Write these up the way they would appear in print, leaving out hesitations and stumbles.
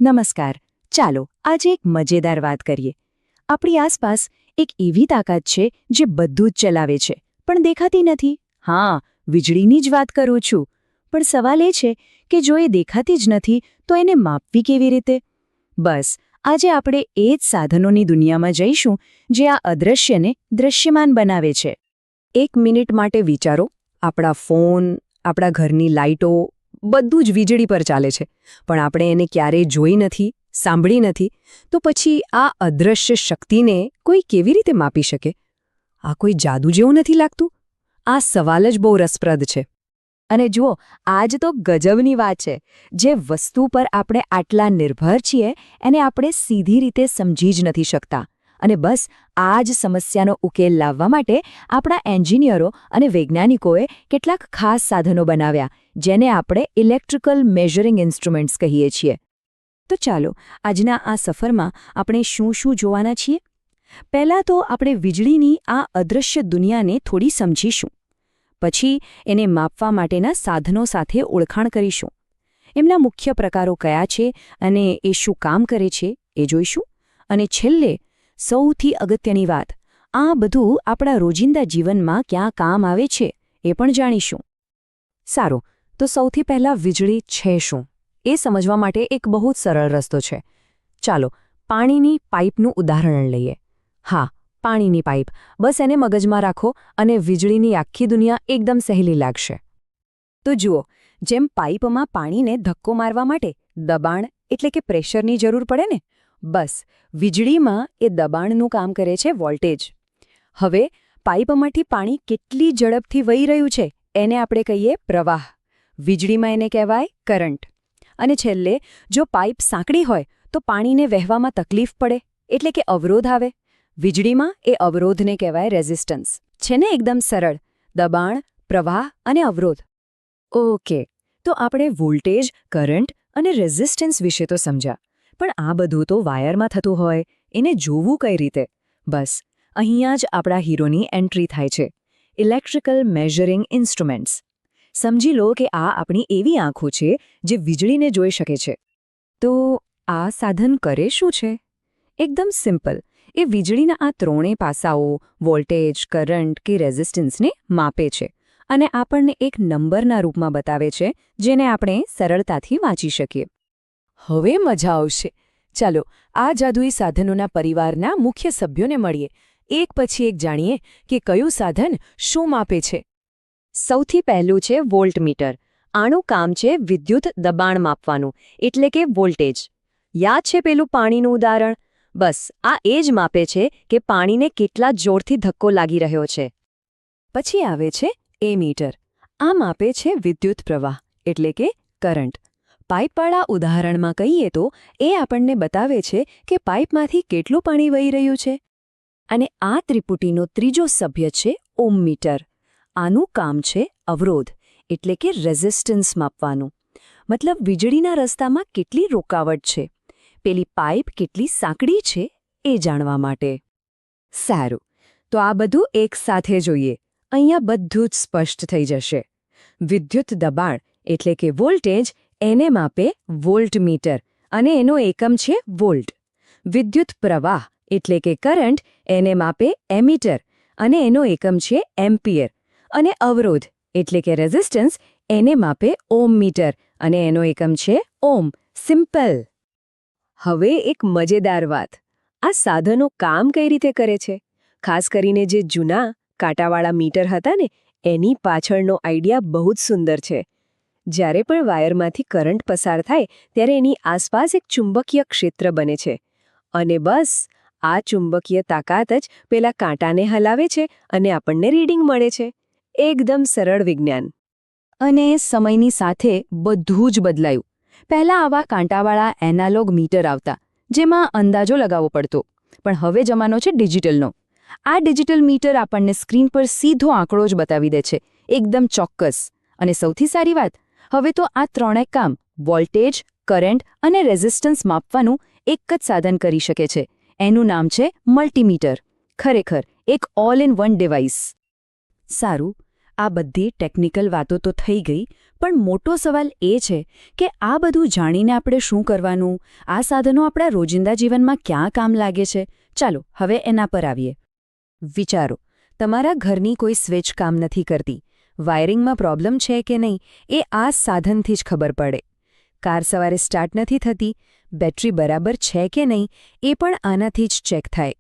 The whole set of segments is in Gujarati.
નમસ્કાર. ચાલો આજે એક મજેદાર વાત કરીએ. આપણી આસપાસ એક એવી તાકાત છે જે બધું જ ચલાવે છે પણ દેખાતી નથી. હા, વીજળીની જ વાત કરું છું. પણ સવાલ એ છે કે જો એ દેખાતી જ નથી તો એને માપવી કેવી રીતે? બસ આજે આપણે એ જ સાધનોની દુનિયામાં જઈશું જે આ અદૃશ્યને દૃશ્યમાન બનાવે છે. 1 મિનિટ માટે વિચારો, આપણા ફોન, આપણા ઘરની લાઇટો બધું જ વીજળી પર ચાલે છે, પણ આપણે એને ક્યારેય જોઈ નથી, સાંભળી નથી. તો પછી આ અદૃશ્ય શક્તિને કોઈ કેવી રીતે માપી શકે? આ કોઈ જાદુ જેવું નથી લાગતું? આ સવાલ જ બહુ રસપ્રદ છે. અને જુઓ, આજ તો ગજબની વાત છે. જે વસ્તુ પર આપણે આટલા નિર્ભર છીએ એને આપણે સીધી રીતે સમજી જ નથી શકતા. અને બસ આ જ સમસ્યાનો ઉકેલ લાવવા માટે આપણા એન્જિનિયરો અને વૈજ્ઞાનિકોએ કેટલાક ખાસ સાધનો બનાવ્યા, જેને આપણે ઇલેક્ટ્રિકલ મેઝરિંગ ઇન્સ્ટ્રુમેન્ટ્સ કહીએ છીએ. તો ચાલો આજના આ સફરમાં આપણે શું શું જોવાના છીએ? પહેલાં તો આપણે વીજળીની આ અદૃશ્ય દુનિયાને થોડી સમજીશું. પછી એને માપવા માટેના સાધનો સાથે ઓળખાણ કરીશું. એમના મુખ્ય પ્રકારો કયા છે અને એ શું કામ કરે છે એ જોઈશું. અને છેલ્લે સૌથી અગત્યની વાત, આ બધું આપણા રોજિંદા જીવનમાં ક્યાં કામ આવે છે એ પણ જાણીશું. સારું, તો સૌથી પહેલાં વીજળી છે શું એ સમજવા માટે એક બહુ જ સરળ રસ્તો છે. ચાલો પાણીની પાઇપનું ઉદાહરણ લઈએ. હા, પાણીની પાઇપ, બસ એને મગજમાં રાખો અને વીજળીની આખી દુનિયા એકદમ સહેલી લાગશે. તો જુઓ, જેમ પાઇપમાં પાણીને ધક્કો મારવા માટે દબાણ એટલે કે પ્રેશરની જરૂર પડે ને, બસ વીજળીમાં એ દબાણનું કામ કરે છે વોલ્ટેજ. હવે પાઇપમાંથી પાણી કેટલી ઝડપથી વહી રહ્યું છે એને આપણે કહીએ પ્રવાહ. વીજળીમાં એને કહેવાય કરંટ. અને છેલ્લે જો પાઇપ સાંકડી હોય તો પાણીને વહેવામાં તકલીફ પડે એટલે કે અવરોધ આવે. વીજળીમાં એ અવરોધને કહેવાય રેઝિસ્ટન્સ. છે ને એકદમ સરળ? દબાણ, પ્રવાહ અને અવરોધ. ઓકે, તો આપણે વોલ્ટેજ, કરંટ અને રેઝિસ્ટન્સ વિશે તો સમજ્યા. પણ આ બધું તો વાયરમાં થતું હોય, એને જોવું કઈ રીતે? બસ અહીંયા જ આપણા હીરોની એન્ટ્રી થાય છે. Electrical measuring instruments. સમજી લો કે આ આપણી એવી આંખો છે જે વીજળીને જોઈ શકે છે. તો આ સાધન કરે શું છે? એકદમ સિમ્પલ. એ વીજળીના આ ત્રણેય પાસાઓ, વોલ્ટેજ, કરંટ કે રેઝિસ્ટન્સને માપે છે અને આપણને એક નંબરના રૂપમાં બતાવે છે જેને આપણે સરળતાથી વાંચી શકીએ. હવે મજા આવશે. ચાલો આ જાદુઈ સાધનોના પરિવારના મુખ્ય સભ્યોને મળીએ. એક પછી એક જાણીએ કે કયું સાધન શું માપે છે. સૌથી પહેલું છે વોલ્ટમીટર. આનું કામ છે વિદ્યુત દબાણ માપવાનું, એટલે કે વોલ્ટેજ. યાદ છે પેલું પાણીનું ઉદાહરણ? બસ આ એ જ માપે છે કે પાણીને કેટલા જોરથી ધક્કો લાગી રહ્યો છે. પછી આવે છે એમીટર. આ માપે છે વિદ્યુત પ્રવાહ, એટલે કે કરંટ. પાઇપવાળા ઉદાહરણમાં કહીએ તો એ આપણને બતાવે છે કે પાઇપમાંથી કેટલું પાણી વહી રહ્યું છે. અને આ ત્રિપુટીનો ત્રીજો સભ્ય છે ઓહ્મમીટર. આનું કામ છે અવરોધ, એટલે કે રેઝિસ્ટન્સ માપવાનું. મતલબ વીજળીના રસ્તામાં કેટલી રોકાવટ છે, પેલી પાઇપ કેટલી સાંકડી છે એ જાણવા માટે. સારું, તો આ બધું એક સાથે જોઈએ. અહીંયા બધું જ સ્પષ્ટ થઈ જશે. વિદ્યુત દબાણ એટલે કે વોલ્ટેજ, એને માપે વોલ્ટમીટર અને એનો એકમ છે વોલ્ટ. વિદ્યુત પ્રવાહ એટલે કે કરંટ, એને માપે એમીટર અને એનો એકમ છે એમ્પિયર. અને અવરોધ એટલે કે રેઝિસ્ટન્સ, એને માપે ઓહ્મમીટર અને એનો એકમ છે ઓહ્મ. સિમ્પલ. હવે એક મજેદાર વાત, આ સાધનો કામ કઈ રીતે કરે છે? ખાસ કરીને જે જૂના કાંટાવાળા મીટર હતા ને, એની પાછળનો આઈડિયા બહુ જ સુંદર છે. જ્યારે પણ વાયરમાંથી કરંટ પસાર થાય ત્યારે એની આસપાસ એક ચુંબકીય ક્ષેત્ર બને છે. અને બસ આ ચુંબકીય તાકાત જ પેલા કાંટાને હલાવે છે અને આપણને રીડિંગ મળે છે. એકદમ સરળ વિજ્ઞાન. અને સમયની સાથે બધું જ બદલાયું. પહેલાં આવા કાંટાવાળા એનાલોગ મીટર આવતા, જેમાં અંદાજો લગાવવો પડતો. પણ હવે જમાનો છે ડિજિટલનો. આ ડિજિટલ મીટર આપણને સ્ક્રીન પર સીધો આંકડો જ બતાવી દે છે, એકદમ ચોક્કસ. અને સૌથી સારી વાત, હવે તો આ ત્રણેય કામ વોલ્ટેજ, કરંટ અને રેઝિસ્ટન્સ માપવાનું એક જ સાધન કરી શકે છે. એનું નામ છે મલ્ટીમીટર. ખરેખર એક ઓલ ઇન વન ડિવાઇસ. સારું, આ બધી ટેકનિકલ વાતો તો થઈ ગઈ, પણ મોટો સવાલ એ છે કે આ બધું જાણીને આપણે શું કરવાનું? આ સાધનો આપણા રોજિંદા જીવનમાં ક્યાં કામ લાગે છે? ચાલો હવે એના પર આવીએ. વિચારો, તમારા ઘરની કોઈ સ્વિચ કામ નથી કરતી. વાયરિંગમાં પ્રોબ્લેમ છે કે નહીં એ આ સાધનથી જ ખબર પડે. કાર સવારે સ્ટાર્ટ નથી થતી, બેટરી બરાબર છે કે નહીં એ પણ આનાથી જ ચેક થાય.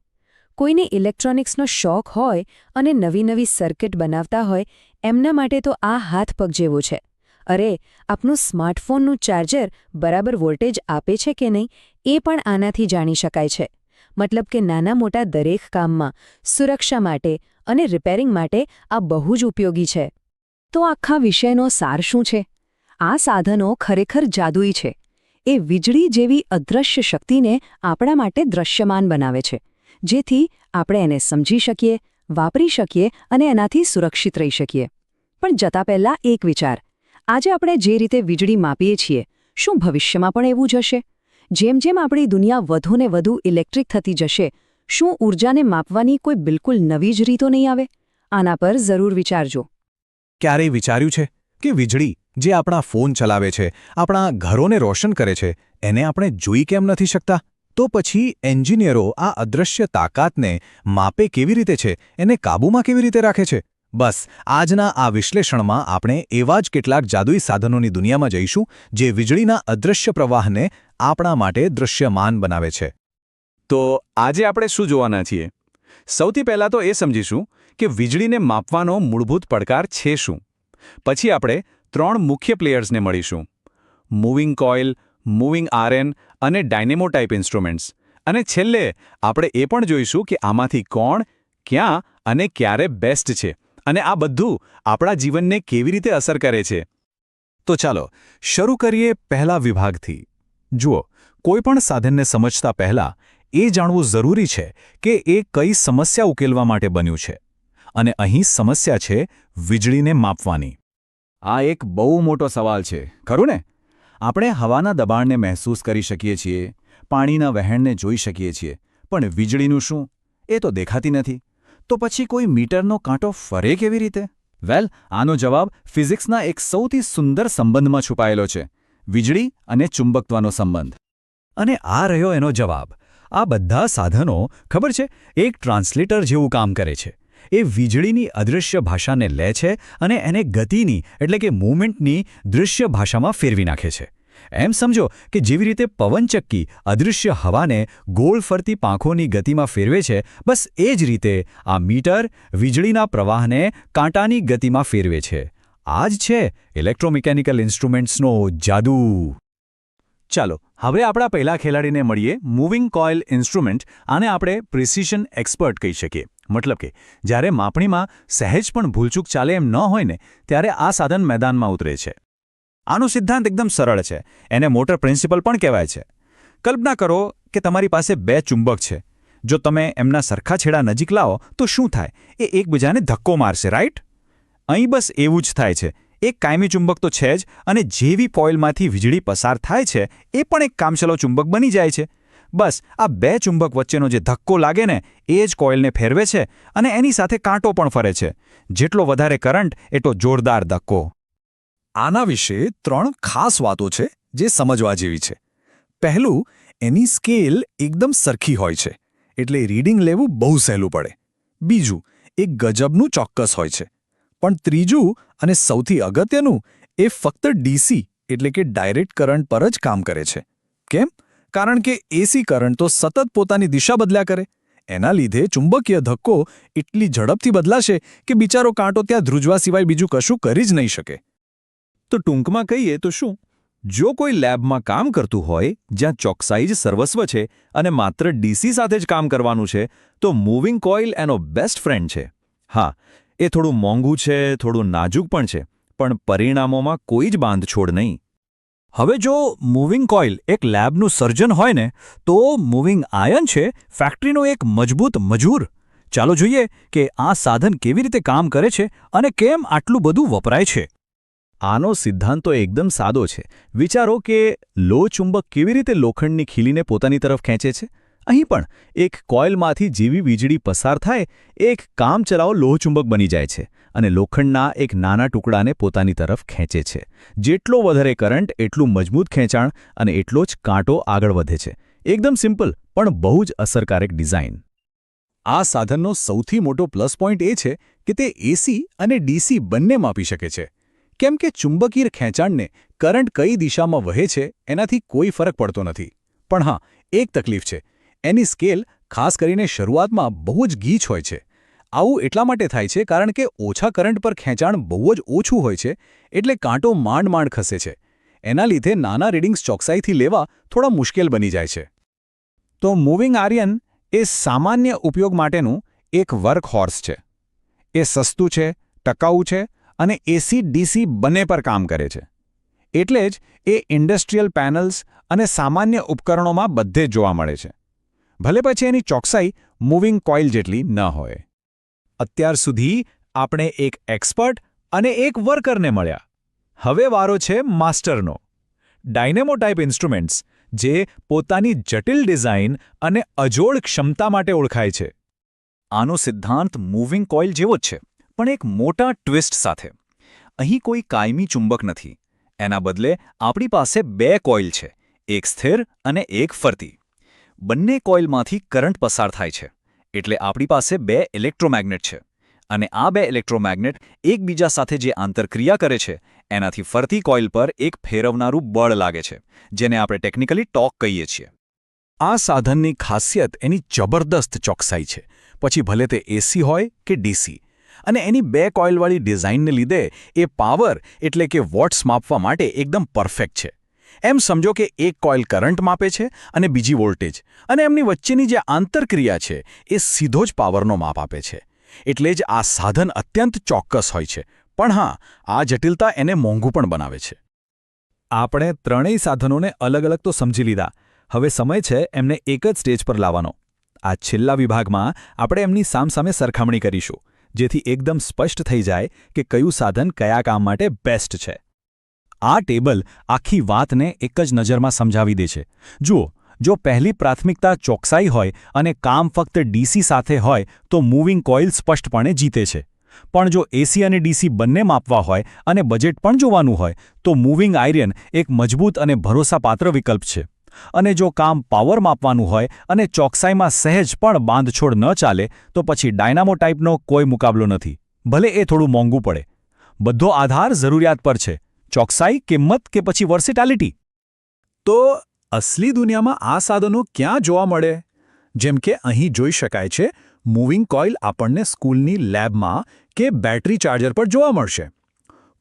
કોઈને ઇલેક્ટ્રોનિક્સનો શોખ હોય અને નવી નવી સર્કિટ બનાવતા હોય એમના માટે તો આ હાથ પગ જેવું છે. અરે, આપનું સ્માર્ટફોનનું ચાર્જર બરાબર વોલ્ટેજ આપે છે કે નહીં એ પણ આનાથી જાણી શકાય છે. મતલબ કે નાના મોટા દરેક કામમાં, સુરક્ષા માટે અને રિપેરિંગ માટે આ બહુ જ ઉપયોગી છે. તો આખા વિષયનો સાર શું છે? આ સાધનો ખરેખર જાદુઈ છે. એ વીજળી જેવી અદૃશ્ય શક્તિને આપણા માટે દૃશ્યમાન બનાવે છે, જેથી આપણે એને સમજી શકીએ, વાપરી શકીએ અને એનાથી સુરક્ષિત રહી શકીએ. પણ જતા પહેલાં એક વિચાર. આજે આપણે જે રીતે વીજળી માપીએ છીએ, શું ભવિષ્યમાં પણ એવું જ હશે? જેમ જેમ આપણી દુનિયા વધુ ને વધુ ઇલેક્ટ્રિક થતી જશે, શું ઊર્જાને માપવાની કોઈ બિલકુલ નવી જ રીતો નહીં આવે? આના પર જરૂર વિચારજો. ક્યારેય વિચાર્યું છે કે વીજળી જે આપણા ફોન ચલાવે છે, આપણા ઘરોને રોશન કરે છે, એને આપણે જોઈ કેમ નથી શકતા? તો પછી એન્જિનિયરો આ અદૃશ્ય તાકાતને માપે કેવી રીતે છે, એને કાબૂમાં કેવી રીતે રાખે છે? બસ આજના આ વિશ્લેષણમાં આપણે એવા જ કેટલાક જાદુઈ સાધનોની દુનિયામાં જઈશું જે વીજળીના અદૃશ્ય પ્રવાહને આપણા માટે દૃશ્યમાન બનાવે છે. તો આજે આપણે શું જોવાના છીએ? સૌથી પહેલાં તો એ સમજીશું કે વીજળીને માપવાનો મૂળભૂત પડકાર છે શું. પછી આપણે 3 મુખ્ય પ્લેયર્સને મળીશું: મૂવિંગ કોઇલ, મૂવિંગ આયર્ન અને ડાયનેમો ટાઈપ ઇન્સ્ટ્રુમેન્ટ્સ. અને છેલ્લે આપણે એ પણ જોઈશું કે આમાંથી કોણ, ક્યાં અને ક્યારે બેસ્ટ છે, અને આ બધું આપણા જીવનને કેવી રીતે અસર કરે છે. તો ચાલો શરૂ કરીએ પહેલા વિભાગથી. જુઓ, કોઈપણ સાધનને સમજતા પહેલા એ જાણવું જરૂરી છે કે એ કઈ સમસ્યા ઉકેલવા માટે બન્યું છે. અને અહીં સમસ્યા છે વીજળીને માપવાની. આ એક બહુ મોટો સવાલ છે, ખરું ને? આપણે હવાના દબાણને મહેસૂસ કરી શકીએ છીએ, પાણીના વહેણને જોઈ શકીએ છીએ, પણ વીજળીનું શું? એ તો દેખાતી નથી. તો પછી કોઈ મીટરનો કાંટો ફરે કેવી રીતે? વેલ, આનો જવાબ ફિઝિક્સના એક સૌથી સુંદર સંબંધમાં છુપાયેલો છે: વીજળી અને ચુંબકત્વનો સંબંધ. અને આ રહ્યો એનો જવાબ. આ બધા સાધનો, ખબર છે, એક ટ્રાન્સલેટર જેવું કામ કરે છે. એ વીજળીની અદૃશ્ય ભાષાને લે છે અને એને ગતિની એટલે કે મૂવમેન્ટની દૃશ્ય ભાષામાં ફેરવી નાખે છે. એમ સમજો કે જેવી રીતે પવનચક્કી અદૃશ્ય હવાને ગોળ ફરતી પાંખોની ગતિમાં ફેરવે છે, બસ એ જ રીતે આ મીટર વીજળીના પ્રવાહને કાંટાની ગતિમાં ફેરવે છે. આ જ છે ઇલેક્ટ્રોમિકેનિકલ ઇન્સ્ટ્રુમેન્ટ્સનો જાદુ. ચાલો હવે આપણા પહેલા ખેલાડીને મળીએ, મૂવિંગ કોઇલ ઇન્સ્ટ્રુમેન્ટ. આને આપણે પ્રિસિશન એક્સપર્ટ કહી શકીએ. મતલબ કે જ્યારે માપણીમાં સહેજ પણ ભૂલચૂક ચાલે એમ ન હોય ને, ત્યારે આ સાધન મેદાનમાં ઉતરે છે. આનો સિદ્ધાંત એકદમ સરળ છે. એને મોટર પ્રિન્સિપલ પણ કહેવાય છે. કલ્પના કરો કે તમારી પાસે 2 ચુંબક છે. જો તમે એમના સરખા છેડા નજીક લાવો તો શું થાય? એ એકબીજાને ધક્કો મારશે, રાઈટ? અહીં બસ એવું જ થાય છે. એક કાયમી ચુંબક તો છે જ, અને જેવી કોઇલમાંથી વીજળી પસાર થાય છે એ પણ એક કામચલાઉ ચુંબક બની જાય છે. બસ આ 2 ચુંબક વચ્ચેનો જે ધક્કો લાગે ને, એ જ કોઇલને ફેરવે છે, અને એની સાથે કાંટો પણ ફરે છે. જેટલો વધારે કરંટ એટલો જોરદાર ધક્કો. આના વિશે 3 ખાસ વાતો છે જે સમજવા જેવી છે. પહેલું, એની સ્કેલ એકદમ સરખી હોય છે, એટલે રીડિંગ લેવું બહુ સહેલું પડે. બીજું, એ ગજબનું ચોક્કસ હોય છે. પણ ત્રીજું અને સૌથી અગત્યનું, એ ફક્ત ડીસી એટલે કે ડાયરેક્ટ કરંટ પર જ કામ કરે છે. કેમ? કારણ કે એસી કરંટ તો સતત પોતાની દિશા બદલ્યા કરે. એના લીધે ચુંબકીય ધક્કો એટલી ઝડપથી બદલાશે કે બિચારો કાંટો ત્યાં ધ્રુજવા સિવાય બીજું કશું કરી જ નહીં શકે. તો ટૂંકમાં કહીએ તો શું? જો કોઈ લેબમાં કામ કરતું હોય જ્યાં ચોકસાઈ જ સર્વસ્વ છે અને માત્ર ડીસી સાથે જ કામ કરવાનું છે, તો મૂવિંગ કોઇલ એનો બેસ્ટ ફ્રેન્ડ છે. હા, એ થોડું મોંઘું છે, થોડું નાજુક પણ છે, પણ પરિણામોમાં કોઈ જ બાંધછોડ નહીં. હવે જો મૂવિંગ કોઇલ એક લેબનું સર્જન હોય ને, તો મૂવિંગ આયર્ન છે ફેક્ટરીનો એક મજબૂત મજૂર. ચાલો જોઈએ કે આ સાધન કેવી રીતે કામ કરે છે અને કેમ આટલું બધું વપરાય છે. આનો સિદ્ધાંત તો એકદમ સાદો છે. વિચારો કે લો ચુંબક કેવી રીતે લોખંડની ખીલીને પોતાની તરફ ખેંચે છે. અહીં પણ એક કોઇલમાંથી જેવી વીજળી પસાર થાય એ એક કામચલાઉ લોહચુંબક બની જાય છે અને લોખંડના એક નાના ટુકડાને પોતાની તરફ ખેંચે છે. જેટલો વધારે કરંટ એટલું મજબૂત ખેંચાણ અને એટલો જ કાંટો આગળ વધે છે. એકદમ સિમ્પલ પણ બહુ જ અસરકારક ડિઝાઇન. આ સાધનનો સૌથી મોટો પ્લસ પોઈન્ટ એ છે કે તે એસી અને ડીસી બંને માપી શકે છે. કેમ કે ચુંબકીય ખેંચાણને કરંટ કઈ દિશામાં વહે છે એનાથી કોઈ ફરક પડતો નથી. પણ હા, એક તકલીફ છે. એની સ્કેલ ખાસ કરીને શરૂઆતમાં બહુ જ ગીચ હોય છે. આવું એટલા માટે થાય છે કારણ કે ઓછા કરંટ પર ખેંચાણ બહુ જ ઓછું હોય છે, એટલે કાંટો માંડ ખસે છે. એના લીધે નાના રીડિંગ્સ ચોકસાઈથી લેવા થોડા મુશ્કેલ બની જાય છે. તો મૂવિંગ આયર્ન એ સામાન્ય ઉપયોગ માટેનું એક વર્ક હોર્સ છે. એ સસ્તું છે, ટકાઉ છે અને એસી ડીસી બંને પર કામ કરે છે. એટલે જ એ ઇન્ડસ્ટ્રીયલ પેનલ્સ અને સામાન્ય ઉપકરણોમાં બધે જ જોવા મળે છે. ભલે પછી એની ચોકસાઈ મૂવિંગ કોઇલ જેટલી ન હોય. અત્યાર સુધી આપણે એક એક્સપર્ટ અને એક વર્કરને મળ્યા. હવે વારો છે માસ્ટરનો. ડાયનેમો ટાઈપ ઇન્સ્ટ્રુમેન્ટ્સ, જે પોતાની જટિલ ડિઝાઇન અને અજોડ ક્ષમતા માટે ઓળખાય છે. આનો સિદ્ધાંત મૂવિંગ કોઇલ જેવો જ છે, પણ એક મોટા ટ્વિસ્ટ સાથે. અહીં કોઈ કાયમી ચુંબક નથી. એના બદલે આપણી પાસે બે કોઇલ છે, એક સ્થિર અને એક ફરતી. બંને કોઇલમાંથી કરંટ પસાર થાય છે, એટલે આપણી પાસે બે ઇલેક્ટ્રોમેગ્નેટ છે. અને આ બે ઇલેક્ટ્રોમેગ્નેટ એકબીજા સાથે જે આંતરક્રિયા કરે છે, એનાથી ફરતી કોઇલ પર એક ફેરવનારું બળ લાગે છે, જેને આપણે ટેકનિકલી ટોર્ક કહીએ છીએ. આ સાધનની ખાસિયત એની જબરદસ્ત ચોકસાઈ છે, પછી ભલે તે એસી હોય કે ડીસી. અને એની બે કોઇલવાળી ડિઝાઇનને લીધે એ પાવર એટલે કે વોટ્સ માપવા માટે એકદમ પરફેક્ટ છે. એમ સમજો કે એક કોઇલ કરંટ માપે છે અને બીજી વોલ્ટેજ, અને એમની વચ્ચેની જે આંતરક્રિયા છે એ સીધો જ પાવરનો માપ આપે છે. એટલે જ આ સાધન અત્યંત ચોક્કસ હોય છે. પણ હા, આ જટિલતા એને મોંઘું પણ બનાવે છે. આપણે ત્રણેય સાધનોને અલગ અલગ તો સમજી લીધા. હવે સમય છે એમને એક જ સ્ટેજ પર લાવવાનો. આ છેલ્લા વિભાગમાં આપણે એમની સામસામે સરખામણી કરીશું, જેથી એકદમ સ્પષ્ટ થઈ જાય કે કયું સાધન કયા કામ માટે બેસ્ટ છે. આ ટેબલ આખી વાતને એક જ નજરમાં સમજાવી દે છે. જુઓ, જો પહેલી પ્રાથમિકતા ચોકસાઈ હોય અને કામ ફક્ત ડીસી સાથે હોય તો મૂવિંગ કોઇલ સ્પષ્ટપણે જીતે છે. પણ જો એસી અને ડીસી બંને માપવા હોય અને બજેટ પણ જોવાનું હોય તો મૂવિંગ આયર્ન એક મજબૂત અને ભરોસાપાત્ર વિકલ્પ છે. અને જો કામ પાવર માપવાનું હોય અને ચોકસાઈમાં સહેજ પણ બાંધછોડ ન ચાલે તો પછી ડાયનામો ટાઈપનો કોઈ મુકાબલો નથી, ભલે એ થોડું મોંઘું પડે. બધો આધાર જરૂરિયાત પર છે, ચોકસાઈ, કિંમત કે પછી વર્સિટાલિટી. તો અસલી દુનિયામાં આ સાધનો ક્યાં જોવા મળે? જેમ કે અહીં જોઈ શકાય છે, મૂવિંગ કોઇલ આપણને સ્કૂલની લેબમાં કે બેટરી ચાર્જર પર જોવા મળશે.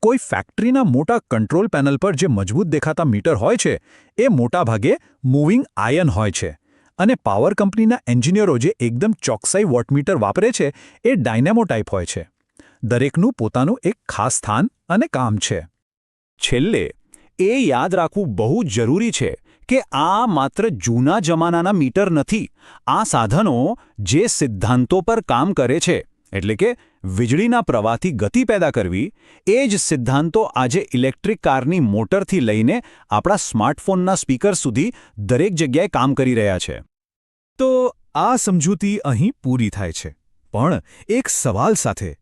કોઈ ફેક્ટરીના મોટા કંટ્રોલ પેનલ પર જે મજબૂત દેખાતા મીટર હોય છે એ મોટાભાગે મૂવિંગ આયર્ન હોય છે. અને પાવર કંપનીના એન્જિનિયરો જે એકદમ ચોકસાઈ વોટમીટર વાપરે છે એ ડાયનેમો ટાઈપ હોય છે. દરેકનું પોતાનું એક ખાસ સ્થાન અને કામ છે. છેલ્લે એ યાદ રાખવું બહુ જરૂરી છે કે આ માત્ર જૂના જમાનાના મીટર નથી. આ સાધનો જે સિદ્ધાંતો પર કામ કરે છે, એટલે કે વીજળીના પ્રવાહથી ગતિ પેદા કરવી, એ જ સિદ્ધાંતો આજે ઇલેક્ટ્રિક કારની મોટરથી લઈને આપણા સ્માર્ટફોનના સ્પીકર સુધી દરેક જગ્યાએ કામ કરી રહ્યા છે. તો આ સમજૂતી અહીં પૂરી થાય છે, પણ એક સવાલ સાથે.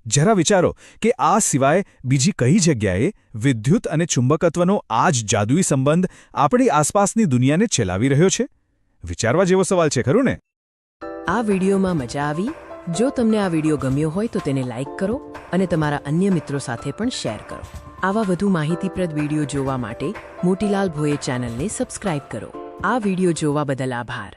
જરા વિચારો કે આ સિવાય બીજી કઈ જગ્યાએ વિદ્યુત અને ચુંબકત્વનો આ જ જાદુઈ સંબંધ આપણી આસપાસની દુનિયાને ચલાવી રહ્યો છે? વિચારવા જેવો સવાલ છે, ખરું ને? આ વિડીયોમાં મજા આવી? જો તમને આ વિડીયો ગમ્યો હોય તો તેને લાઇક કરો અને તમારા અન્ય મિત્રો સાથે પણ શેર કરો. આવા વધુ માહિતીપ્રદ વિડીયો જોવા માટે મોતીલાલ ભોએ ચેનલને સબસ્ક્રાઇબ કરો. આ વિડીયો જોવા બદલ આભાર.